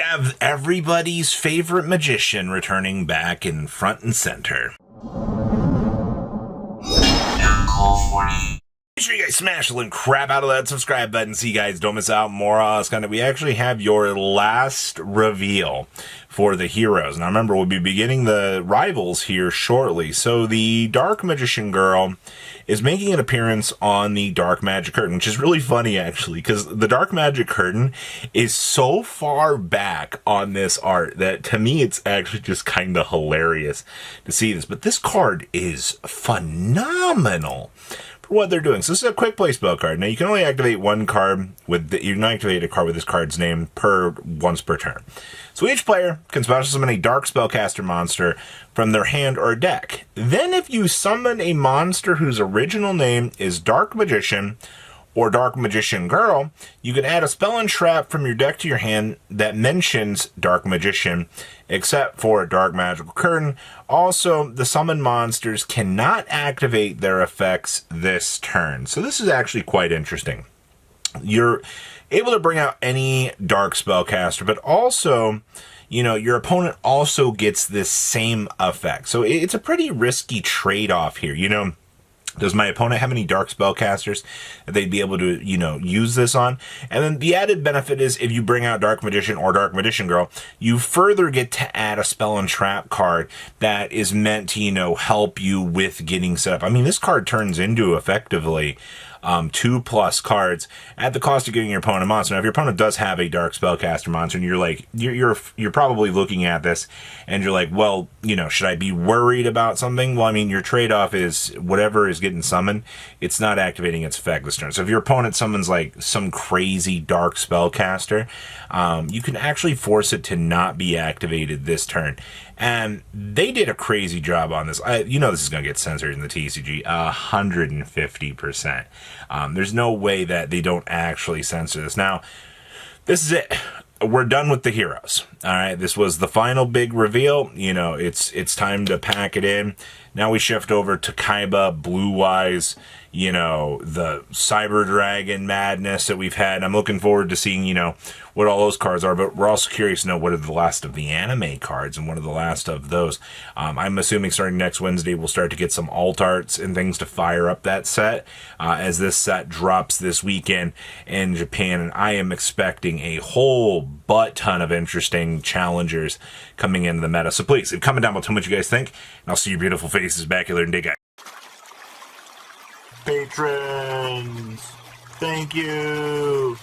have everybody's favorite magician returning back in front and center. Make sure you guys smash the crap out of that subscribe button so you guys don't miss out more on us. We actually have your last reveal for the heroes. Now remember, we'll be beginning the rivals here shortly. So the Dark Magician Girl is making an appearance on the Dark Magic Curtain, which is really funny actually, because the Dark Magic Curtain is so far back on this art that to me it's actually just kind of hilarious to see this. But this card is phenomenal for what they're doing. So this is a quick play spell card. Now you can only activate one card with you can activate a card with this card's name once per turn. So each player can special summon a dark spellcaster monster from their hand or deck. Then if you summon a monster whose original name is Dark Magician or Dark Magician Girl, you can add a spell and trap from your deck to your hand that mentions Dark Magician, except for Dark Magical Curtain. Also, the summoned monsters cannot activate their effects this turn. So this is actually quite interesting. You're able to bring out any dark spellcaster, but also, you know, your opponent also gets this same effect. So it's a pretty risky trade-off here, you know. Does my opponent have any dark spellcasters that they'd be able to, you know, use this on? And then the added benefit is if you bring out Dark Magician or Dark Magician Girl, you further get to add a spell and trap card that is meant to, you know, help you with getting set up. I mean, this card turns into effectively 2+ cards at the cost of giving your opponent a monster. Now, if your opponent does have a dark spellcaster monster, and you're like, you're probably looking at this, and you're like, well, you know, should I be worried about something? Well, I mean, your trade-off is whatever is getting summoned, it's not activating its effect this turn. So if your opponent summons like some crazy dark spellcaster, you can actually force it to not be activated this turn. And they did a crazy job on this. You know this is going to get censored in the TCG 150%. There's no way that they don't actually censor this. Now, this is it. We're done with the heroes. All right, this was the final big reveal. You know, it's time to pack it in. Now we shift over to Kaiba, Blue Eyes, you know, the Cyber Dragon madness that we've had. I'm looking forward to seeing, you know, what all those cards are, but we're also curious to know what are the last of the anime cards and what are the last of those. I'm assuming starting next Wednesday, we'll start to get some alt arts and things to fire up that set as this set drops this weekend in Japan. And I am expecting a whole butt ton of interesting challengers coming into the meta. So please, comment down below, tell me what you guys think, and I'll see your beautiful faces back here in day, guys. Patrons, thank you.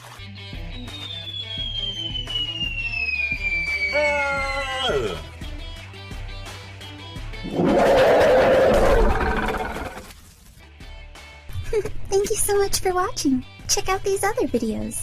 Thank you so much for watching. Check out these other videos.